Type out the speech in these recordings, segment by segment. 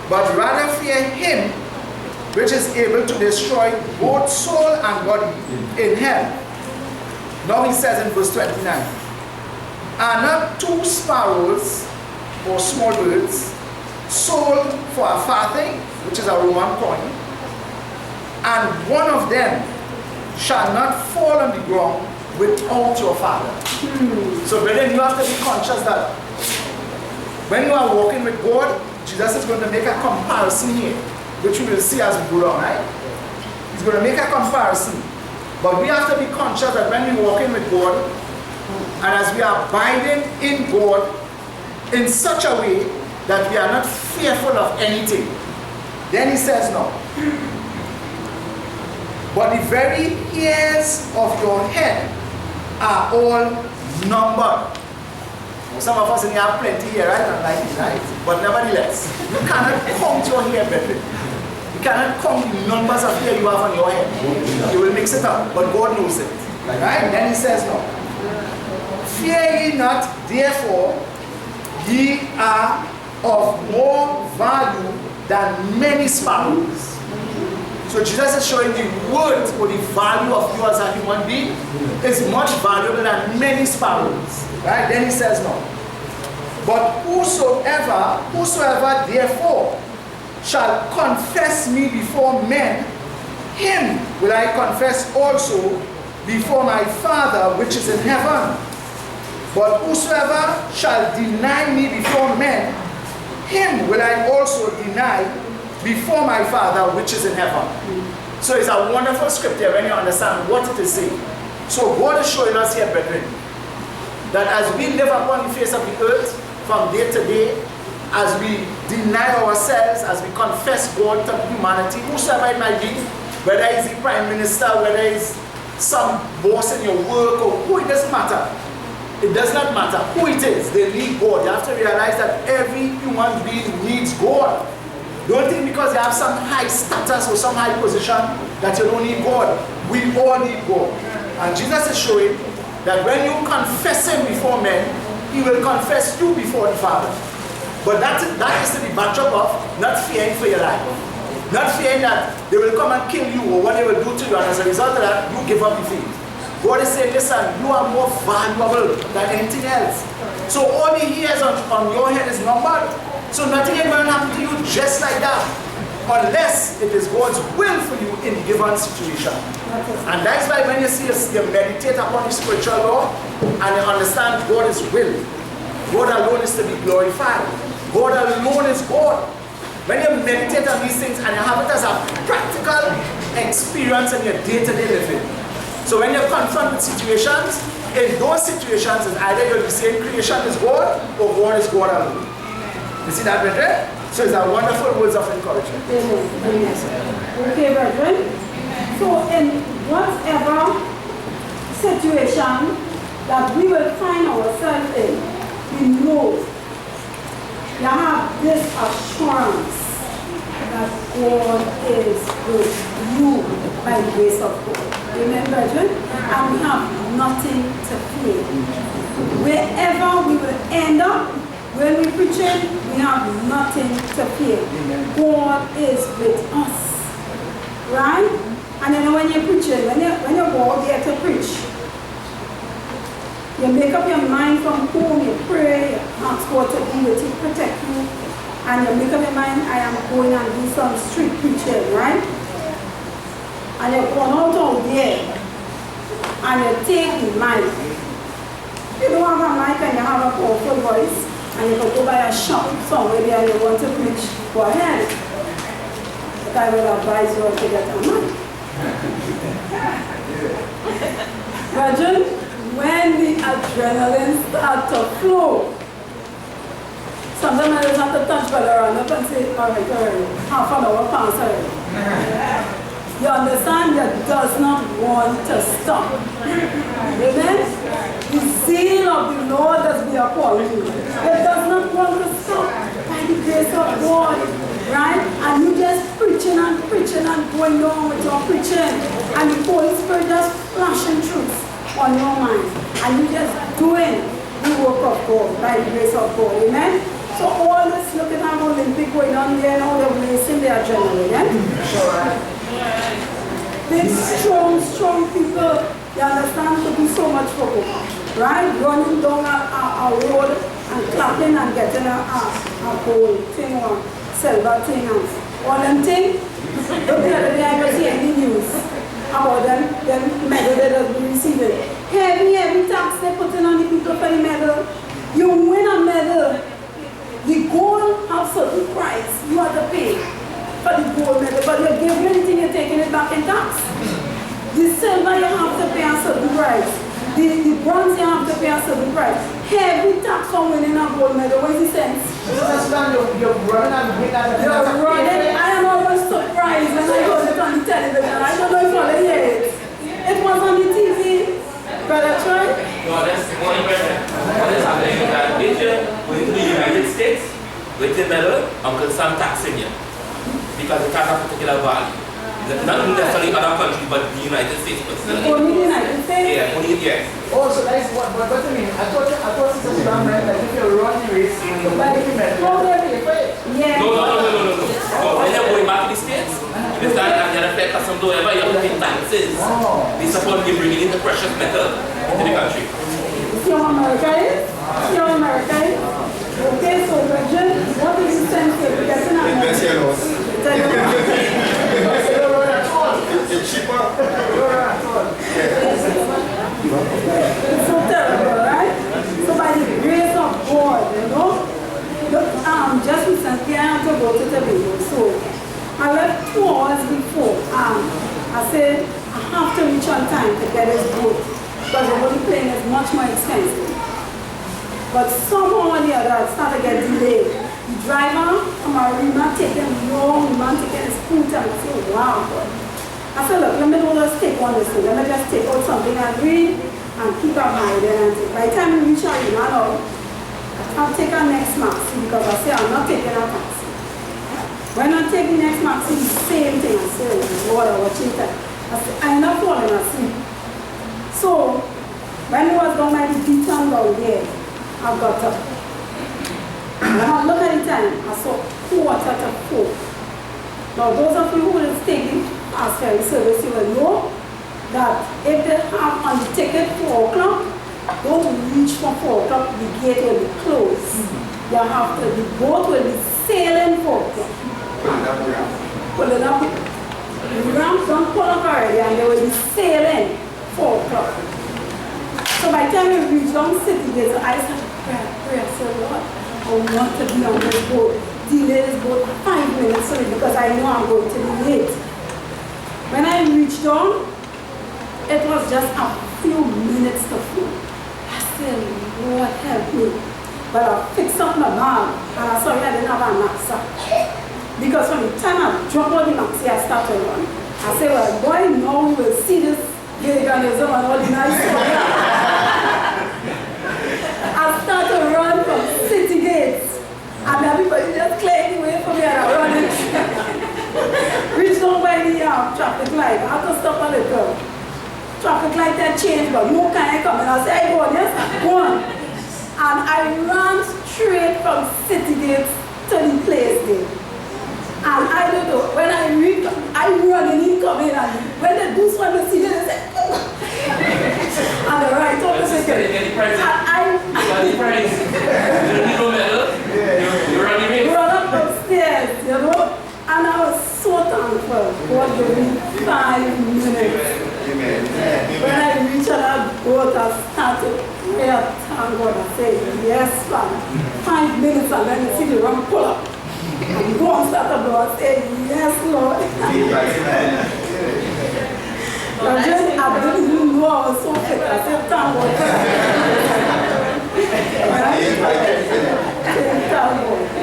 but rather fear him which is able to destroy both soul and body in hell. Now he says in verse 29, are not 2 sparrows or small birds sold for a farthing, which is a Roman coin, and one of them shall not fall on the ground without your Father. So brethren, you have to be conscious that when you are walking with God, Jesus is going to make a comparison here, which we will see as we go down, right? He's going to make a comparison. But we have to be conscious that when we walk in with God, and as we are abiding in God in such a way that we are not fearful of anything, then he says no. But the very hairs of your head are all numbered. Some of us in here have plenty here, right? And like it, right? But nevertheless, you cannot count your hair, brethren. You cannot count the numbers of hair you have on your head. You will mix it up, but God knows it. Right? Then he says no. Fear ye not, therefore, ye are of more value than many sparrows. So Jesus is showing the worth or the value of you as a human being is much valuable than many sparrows. Right? Then he says no. But whosoever therefore shall confess me before men, him will I confess also before my Father which is in heaven. But whosoever shall deny me before men, him will I also deny before my Father which is in heaven. So it's a wonderful scripture when you understand what it is saying. So God is showing us here, brethren, that as we live upon the face of the earth from day to day, as we deny ourselves, as we confess God to humanity, whosoever it might be, whether it's the prime minister, whether it's some boss in your work, or who, it doesn't matter. It does not matter who it is, they need God. You have to realize that every human being needs God. Don't think because you have some high status or some high position that you don't need God. We all need God. And Jesus is showing that when you confess him before men, he will confess you before the Father. But that is to the backdrop of not fearing for your life. Not fearing that they will come and kill you or what they will do to you, and as a result of that, you give up the faith. God is saying, listen, you are more valuable than anything else. So all the hairs on your head is numbered. So nothing is going to happen to you just like that, unless it is God's will for you in the given situation. And that's why when you see you meditate upon the spiritual law and you understand God's will, God alone is to be glorified. God alone is God. When you meditate on these things and you have it as a practical experience in your day-to-day living. So when you're confronted with situations, in those situations, it's either you're the same creation as God or God is God alone. You see that, brethren? So it's a wonderful words of encouragement. Okay, brethren. So in whatever situation that we will find ourselves in, we know you have this assurance that God is with you by the grace of God. Amen, brethren? And we have nothing to fear. Wherever we will end up, when we preach it, we have nothing to fear. Amen. God is with us. Right? And you know when you're preaching, when you go out there to preach, you make up your mind from home, you pray, you ask God to be with you, protect you, and you make up your mind, I am going and do some street preaching, right? And you go out there, and you take the mic. You don't have a mic and you have a powerful voice, and you can go by a shop somewhere there and you want to preach, go ahead. But I will advise you to get a mic. Imagine when the adrenaline starts to flow. Sometimes I just have to touch God around up and say, all right, half an hour pass already. You understand? That does not want to stop. Amen? The zeal of the Lord does be upon you. It does not want to stop by the grace of God. Right? And you just preaching and going on with your preaching. And the Holy Spirit just flashing truths on your mind. And you just doing the work of God by the grace of God. Amen? So all this looking at Olympic going on here and all they're wasting their adrenaline, yeah? These strong people, you understand, to do so much for them, right? Running down a road and clapping and getting a gold thing or silver thing and all them things. The other day I was hearing the news about them medal they have been receiving. Heavy tax they put in on the people for the medal. You win a medal, the gold have certain price. You have to pay for the gold medal, but you give anything, you're taking it back in tax. The silver you have to pay a certain price. The bronze you have to pay a certain price. Heavy tax on winning a gold medal. What is the sense? You're running and You're running. I am always surprised when I heard it on the television. I don't know if you hear it. It was on the TV. Brother Troy? No, that's one question. What is happening is that if you're going to the United States with your medal, Uncle Sam taxing you because it has a particular value. Not necessarily other countries, but the United States. Only the United States? Yeah, only yes. Oh, so that's what I mean. I thought it's a strong man that if you're running race, you're going to Yeah. No. When you're going back to the States, you start and you're pay custom to whatever you have to pay taxes. They support you bringing in the precious metal into the country. You're American? You're American? Okay, so Virgin, what is the sense of getting a medal? It's cheaper. It's so terrible, right? So by the grace of God, you know, just recently I had to go to Tobago. So I left 2 hours before. I said I have to reach on time to get his boat because the boat plane is much more expensive. But somehow or the other, I started getting delayed. The driver from Arima taking long, the man taking his food time. I said, wow, God. I said, look, let me not just take one this thing. Let me just take out something and read and keep up my identity. By the time we reach Arima, I'll take our next maxi because I say I'm not taking a taxi. When I take the next maxi, the same thing. I say, Lord, I watch it. I say, I'm not falling asleep. So, when I was down by the beach and down there, I got up. When I look at the time, I saw 3:45. Now, those of you who will take the fast ferry service, you will know that if they have on the ticket 4 o'clock, don't reach for 4 o'clock, the gate will be closed. You have to, the boat will be sailing 4 o'clock. Pull it up. The ramp don't pull up already and they will be sailing 4 o'clock. So by the time we reach down city gates, I said, pray, I said, Lord, I want to be on this boat. Delay this boat 5 minutes only because I know I'm going to be late. When I reached down, it was just a few minutes to flow. I said, Lord, help me. But I fixed up my bag and I saw I didn't have a knapsack. Because from the time I dropped on the maxi, I started running. I said, well, boy, now we will see this veganism and all the nice stuff. I started to run from city gates. And everybody just cleared the way for me and I run it. Reached down by the traffic light. I had to stop a little. Traffic light had changed, but no kind of coming. I said, hey, go on, yes, go on. And I ran straight from city gates to the place there. And I don't know, when I run and he come in, and when they do one, they see them, they say, oh. And the right opposite. You run up upstairs, you know. And I was so thankful. God gave me 5 minutes. When I reached that boat, I started pray, thank God. I said, yes, Father. 5 minutes, and then you see the run pull up. And go and start the door and say, yes, Lord. I didn't even know I was so fit. I said, thank God. Thank God.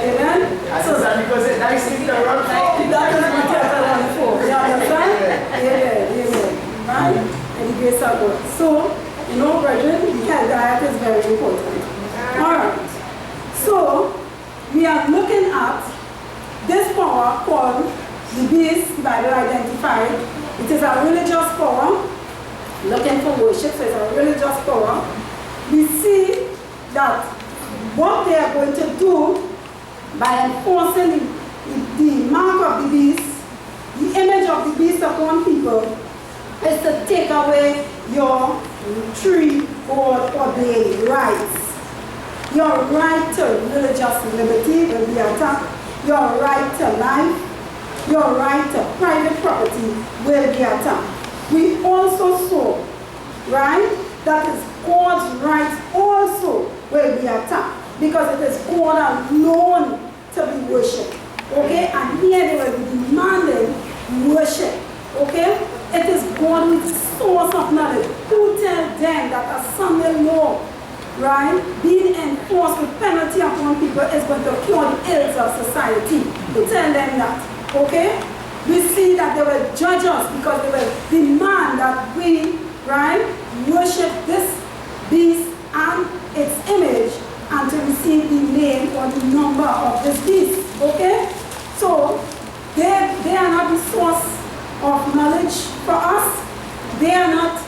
Amen? So that because it's nice thing to run for. That is what I run for. You understand? Amen. Right? And the grace of God. So, you know, brethren, the health diet is very important. Alright. So, we are looking at this power called the beast, the Bible identified. It is a religious power, looking for worship, so it's a religious power. We see that what they are going to do by enforcing the mark of the beast, the image of the beast upon people, is to take away your three God ordained rights. Your right to religious liberty will be attacked. Your right to life, your right to private property will be attacked. We also saw, right, that is God's rights also will be attacked because it is God alone to be worshipped. Okay, and here they will be demanding worship. Okay, it is God who is the source of knowledge. Who tell them that a Sunday law, right, being enforced with penalty upon people is going to cure the ills of society? Who tell them that? Okay, we see that they will judge us because they will demand that we, right, worship this beast and its image and to receive the name or the number of this beast. Okay? So they are not the source of knowledge for us. They are not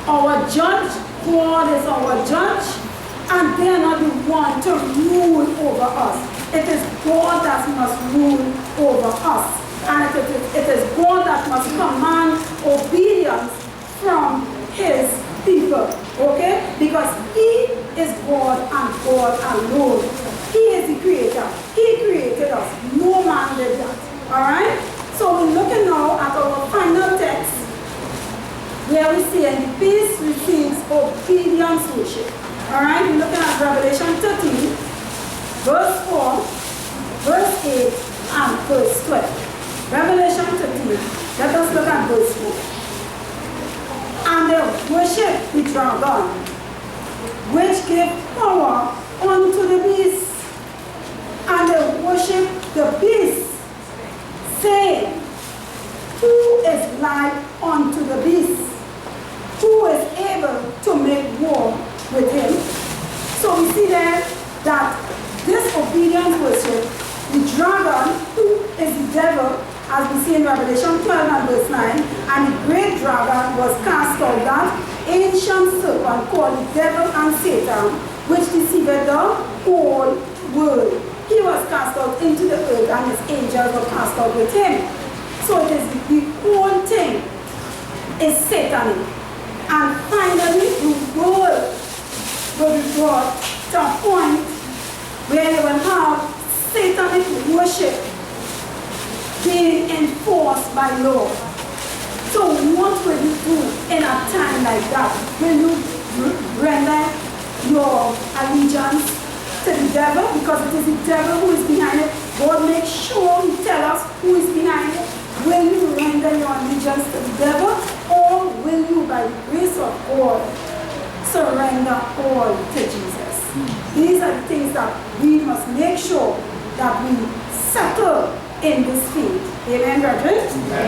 our judge. God is our judge. And they are not the one to rule over us. It is God that must rule over us. And it is God that must command obedience from his people. Okay? Because he is God and God alone. He is the creator. He created us. No man did that. Alright? So we're looking now at our final text where we see and the beast receives obedience worship. Alright? We're looking at Revelation 13, verse 4, verse 8, and verse 12. Revelation 13. Let us look at verse 4. And they worship the dragon, which gave power unto the beast. And they worship the beast, saying, who is like unto the beast? Who is able to make war with him? So we see there that this obedience worship, the dragon, who is the devil, as we see in Revelation 12 and verse 9, and the great dragon was cast out, that ancient serpent called the devil and Satan, which deceived the whole world. He was cast out into the earth, and his angels were cast out with him. So it is the whole thing is satanic. And finally, the world will be brought to a point where you will have satanic worship being enforced by law. So what will you do in a time like that? Will you render your allegiance to the devil? Because it is the devil who is behind it. God makes sure he tells us who is behind it. Will you render your allegiance to the devil? Or will you, by the grace of God, surrender all to Jesus? These are the things that we must make sure that we settle in this field. Amen, brethren?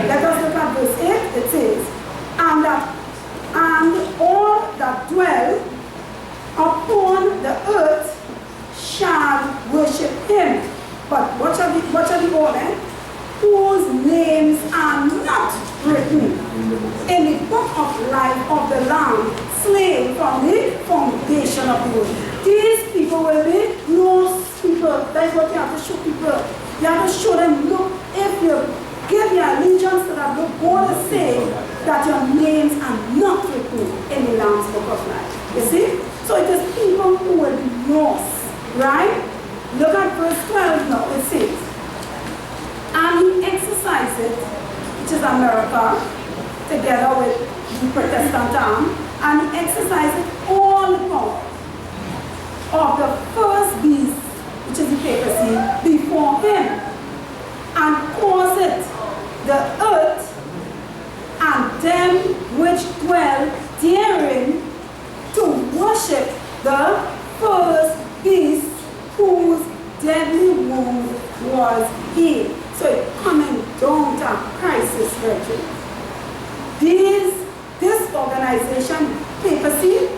Let us look at verse 8. It says, and all that dwell upon the earth shall worship him. But what shall be all then? Whose names are not written in the book of life of the Lamb, slain from the foundation of the world. These people will be lost people. That's what you have to show people. You have to show them, look, if you give your allegiance to that book, God is saying that your names are not written in the Lamb's book of life. You see? So it is people who will be lost. Right? Look at verse 12 now. It says, and he exercised it, which is America, together with the Protestant arm, and he exercised all the power of the first beast, which is the papacy, before him, and caused it, the earth, and them which dwell therein, to worship the first beast, whose deadly wound was healed. So it's coming down to a crisis, brethren. This organization, papacy,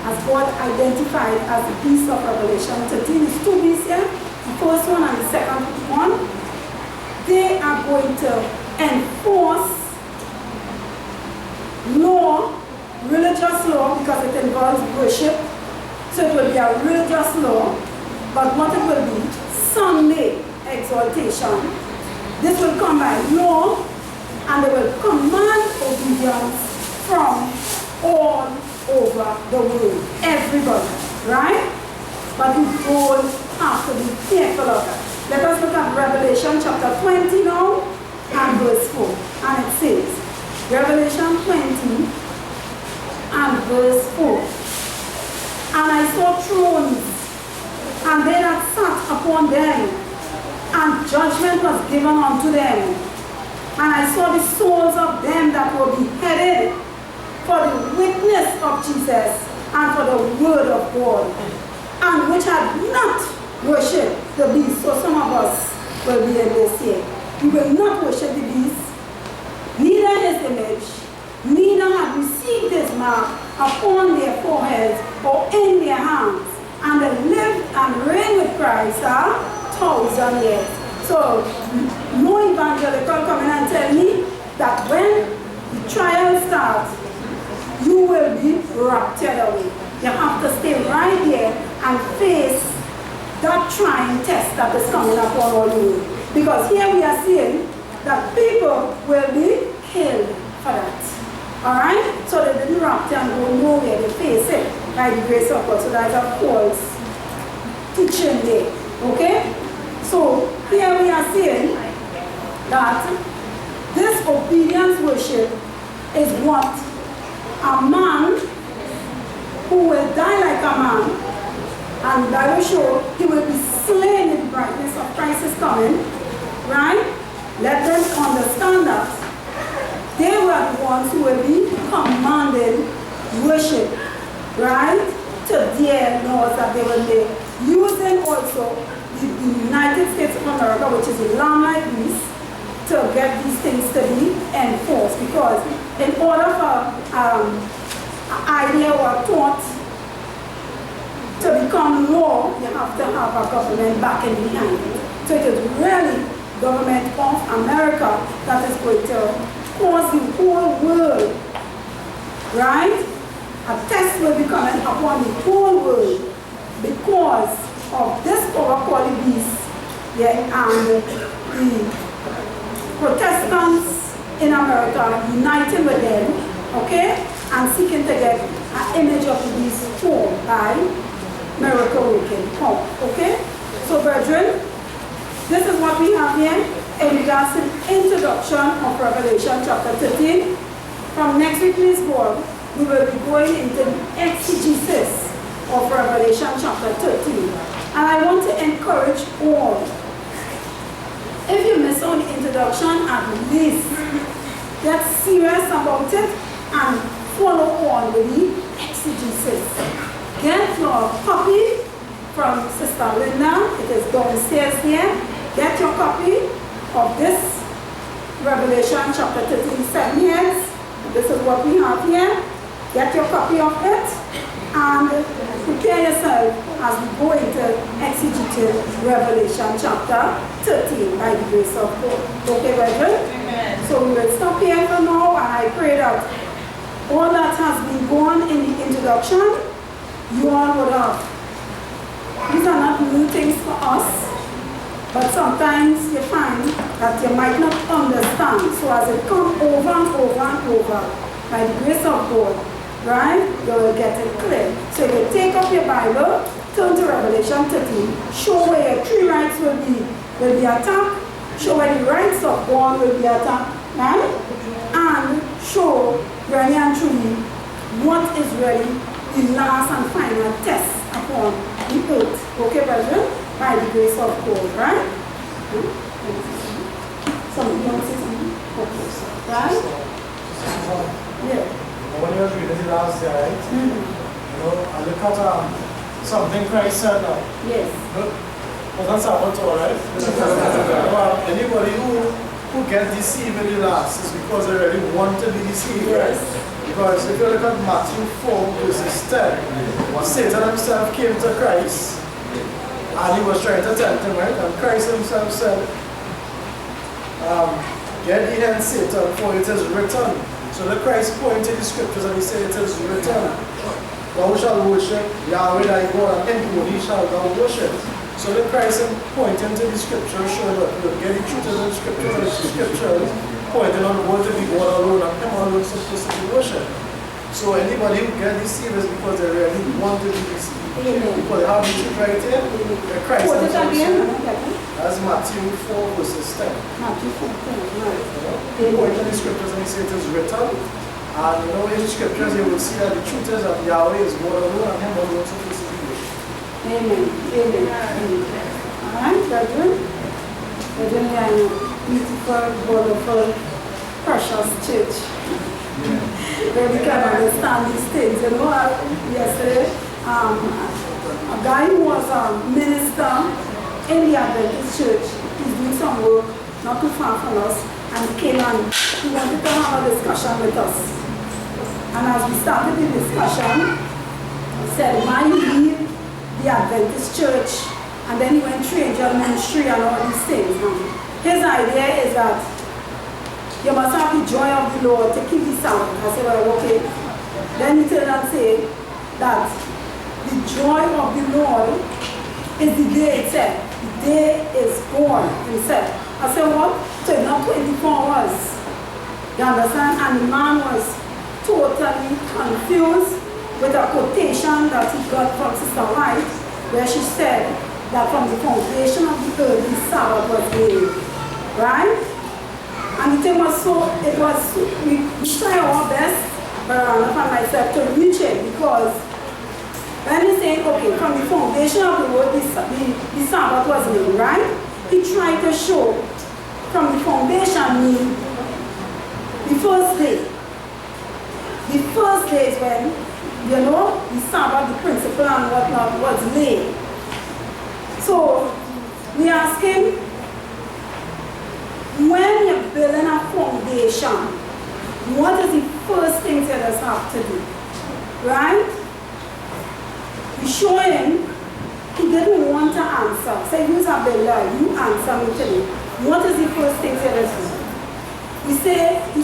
as God identified as the beast of Revelation 13, is two beasts here, the first one and the second one. They are going to enforce law, religious law, because it involves worship. So it will be a religious law, but what it will be, Sunday exaltation. This will come by law, and they will command obedience from all over the world. Everybody, right? But you all have to be careful of that. Let us look at Revelation chapter 20 now and verse 4. And it says, Revelation 20 and verse 4. And I saw thrones, and they that sat upon them, and judgment was given unto them. And I saw the souls of them that were beheaded for the witness of Jesus and for the word of God, and which had not worshipped the beast. So some of us will be in this here. We will not worship the beast, neither his image, neither have received his mark upon their foreheads or in their hands, and they lived and reigned with Christ 1,000 years. So no evangelical come in and tell me that when the trial starts, you will be raptured away. You have to stay right there and face that trying test that is coming upon all you. Because here we are seeing that people will be killed for that. Alright? So they didn't rapture and go nowhere. They face it by the grace of God. So that's a false teaching there. Okay? So here we are seeing that this obedience worship is what a man who will die like a man, and the Bible shows he will be slain in the brightness of Christ is coming, right? Let them understand that they were the ones who will be commanded worship, right? To their laws that they will make, using also the United States of America, which is a land like this, to get these things to be enforced. Because in order for an idea or thought to become law, you have to have a government backing behind it. So it is really government of America that is going to cause the whole world, right? A test will be coming upon the whole world because of this power called the beast, yeah, and the Protestants in America uniting with them, okay, and seeking to get an image of the beast formed by miracle working power, okay? So, brethren, this is what we have here in regards to the introduction of Revelation chapter 13. From next week, please, God, we will be going into the exegesis of Revelation chapter 13. And I want to encourage all, if you miss on the introduction, at least get serious about it and follow on with the exegesis. Get your copy from Sister Linda. It is downstairs here. Get your copy of this Revelation chapter 13, 7 years. This is what we have here. Get your copy of it and prepare yourself as we go into exegeting Revelation chapter 13 by the grace of God. Okay, brethren? Amen. So we will stop here for now, and I pray that all that has been gone in the introduction, you all would have. These are not new things for us, but sometimes you find that you might not understand. So as it comes over and over and over, by the grace of God, right, you will get it clear. So you take up your Bible, turn to Revelation 13, show where your 3 rights will be attacked, show where the rights of God will be attacked, right? And show really and truly what is really the last and final test upon the earth. Okay, brethren? By the grace of God, right? Somebody want to say something? Okay, right? Yeah. When you was reading the last year, right? You know, I look at something Christ said now. Yes. Wasn't Salvatore, right? Anybody who gets deceived in the last is because they really want to be deceived, right? Because if you look at Matthew 4 verses 10, Satan himself came to Christ and he was trying to tempt him, right? And Christ himself said, get thee hence, Satan, for it is written. So the Christ pointed the scriptures and he said it is written, thou shalt worship Yahweh thy God, and him only shalt thou worship. So So the Christ pointing to the scripture, showing that you get the truth of the scripture, and the scriptures pointing on the word to be God alone, and Him alone is supposed to be worshipped. So anybody who get deceived is because they really want to be deceived. Amen. Because they have the truth right here. The Christ Quote it again. as Matthew 4 verses 10. Matthew 4, 10. He pointed in the scriptures and he said it is written. And you know, in the scriptures you will see that the truth is that Yahweh is God alone and Him alone is supposed to be worshipped. Amen. Amen. Alright, brethren. Brethren, we are in a beautiful, wonderful, precious church. Where we can understand these things. You know, yesterday, a guy who was a minister in the Adventist church, he's doing some work not too far from us, and he came and he wanted to have a discussion with us. And as we started the discussion, he said, why you leave the Adventist church? And then he went through angel ministry and all these things. His idea is that you must have the joy of the Lord to keep the Sabbath. I said, well, okay. Then he turned and said that the joy of the Lord is the day itself. The day is God himself. I said, what? So it's not 24 hours. You understand? And the man was totally confused with a quotation that he got from Sister White, where she said that from the foundation of the earth, the Sabbath was made. Right? And the thing was we try our best, but I don't find myself to reach it, because when he's saying, okay, from the foundation of the world, the Sabbath was made, right? He tried to show from the foundation mean the first day. The first day is when, you know, the Sabbath, the principle and whatnot was laid. So we ask him, when you're building a foundation, what is the first thing you just have to do? Right? We show him, he didn't want to answer. Say, who's a builder? You answer me today. What is the first thing you just do? We say, he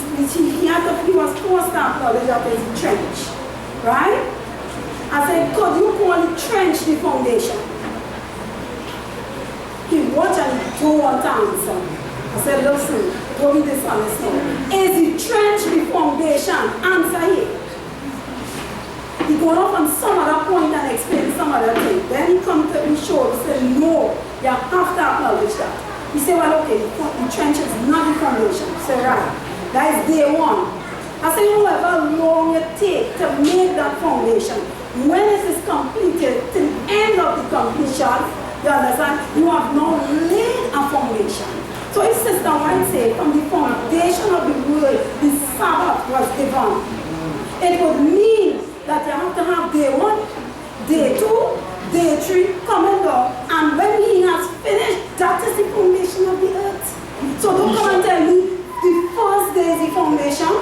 was forced to acknowledge that there's a trench. Right? I said, could you call it trench the foundation? He watched and he don't want to answer. I said, listen, don't be dishonest now. Is the trench the foundation? Answer here. He go off on some other point and explain some other thing. Then he come to me short and said, no, you have to acknowledge that. He said, well, okay, the trench is not the foundation. I said, right, that is day one. I said, however long it takes to make that foundation, when it is completed, till the end of the completion, you understand, you have now laid a foundation. So his sister White said, from the foundation of the world, the Sabbath was given. It would mean that you have to have day one, day two, day three coming down, and when he has finished, that is the foundation of the earth. So don't come and tell me the first day is the foundation.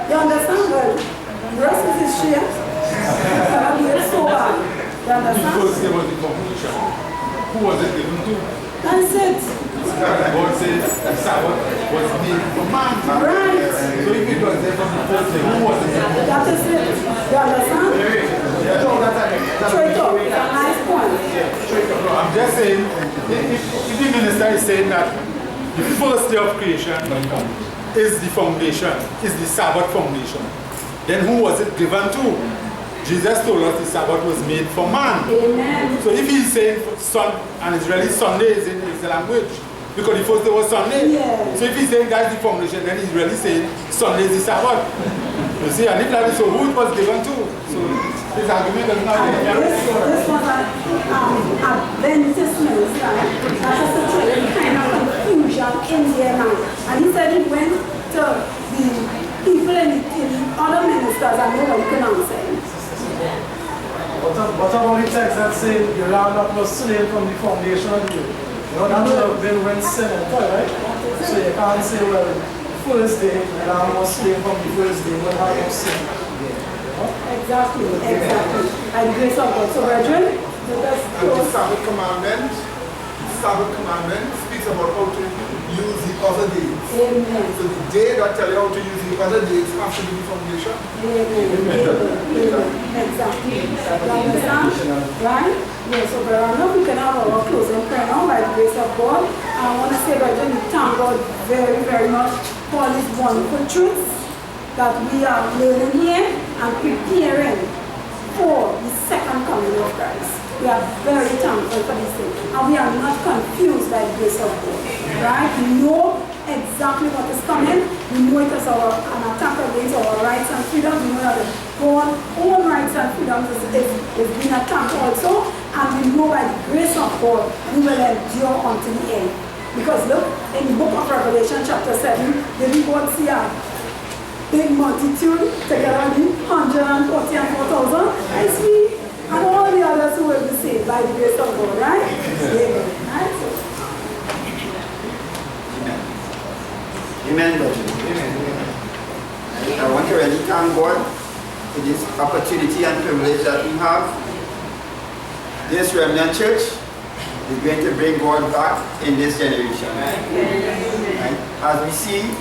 You understand? Well, the rest is history. It's so bad. You understand? The first day was the foundation. Who was it given to? That's it. God says the Sabbath was made for man. Right. So if it was there from the first day, who was it? That is it. You understand? Straight up. It's a nice point. No, I'm just saying, if the minister is saying that the first day of creation is the foundation, is the Sabbath foundation, then who was it given to? Jesus told us the Sabbath was made for man. Amen. So if he's saying sun, and it's really Sunday is in his language, because the first day was Sunday. Yeah. So if he's saying that's the foundation, then he's really saying Sunday is the Sabbath. You see, and if that is so, who it was given to? So his argument does not make sense. This was an Adventist minister that has to create kind of confusion in their mind. And he said he went to the people in other ministers and nobody could answer him. What about the text that says the land that was slain from the foundation of the earth? You know, that would have been when sin entered, right? So you can't say, well, the first day, the land was slain from the first day, when how was sin. Exactly. And grace of God. So, brethren, let us And the Sabbath commandment speaks about how to use the other dates. Amen. So the day that tell you how to use the other dates have to be the foundation. Amen. Exactly. You understand? Right? Yeah, so Brother Arnold, we can have our closing prayer now by the grace of God. I want to say, brethren, we thank God very, very much for these wonderful truths that we are learning here and preparing for the second coming of Christ. We are very thankful for this thing. And we are not confused by the grace of God. Right? We know exactly what is coming. We know it is an attack against our rights and freedoms. We know that God's own rights and freedoms is being attacked also. And we know by the grace of God, we will endure until the end. Because look, in the book of Revelation chapter 7, the report see a big multitude together with 144,000. I see, and all the others who will be saved by the grace of God, right? Amen. Right? Amen, brother. I want to really thank God for this opportunity and privilege that we have. This Remnant Church is going to bring God back in this generation. Right? As we see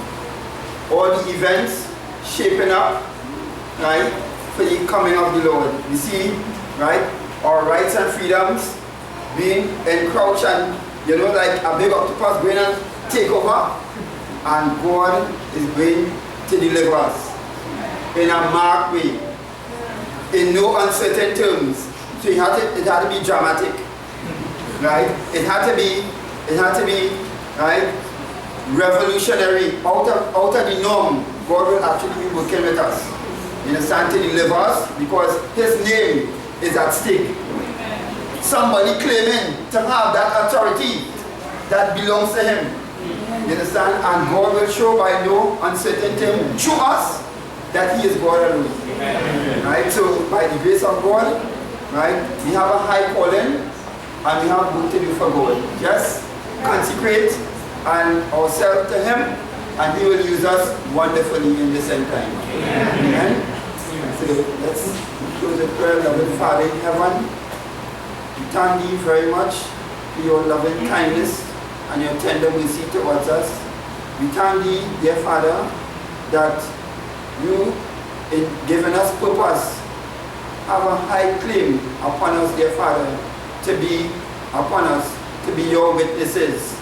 all the events shaping up, right, for the coming of the Lord. We see, right, our rights and freedoms being encroached and, like a big octopus going and take over. And God is going to deliver us in a marked way, in no uncertain terms. So it had to be dramatic, right? It had to be, right, revolutionary, out of the norm. God will actually be working with us, you understand, to deliver us, because His name is at stake. Somebody claiming to have that authority that belongs to Him. You understand? And God will show by no uncertain term to us that He is God alone. Right? So by the grace of God, right, we have a high calling and we have work to do for God. Just consecrate and ourselves to Him, and He will use us wonderfully in this end time. Amen. So let's close the prayer. Loving Father in heaven, we thank Thee very much for Your loving kindness and Your tender mercy towards us. We thank Thee, dear Father, that You, in giving us purpose, have a high claim upon us, dear Father, to be upon us, to be Your witnesses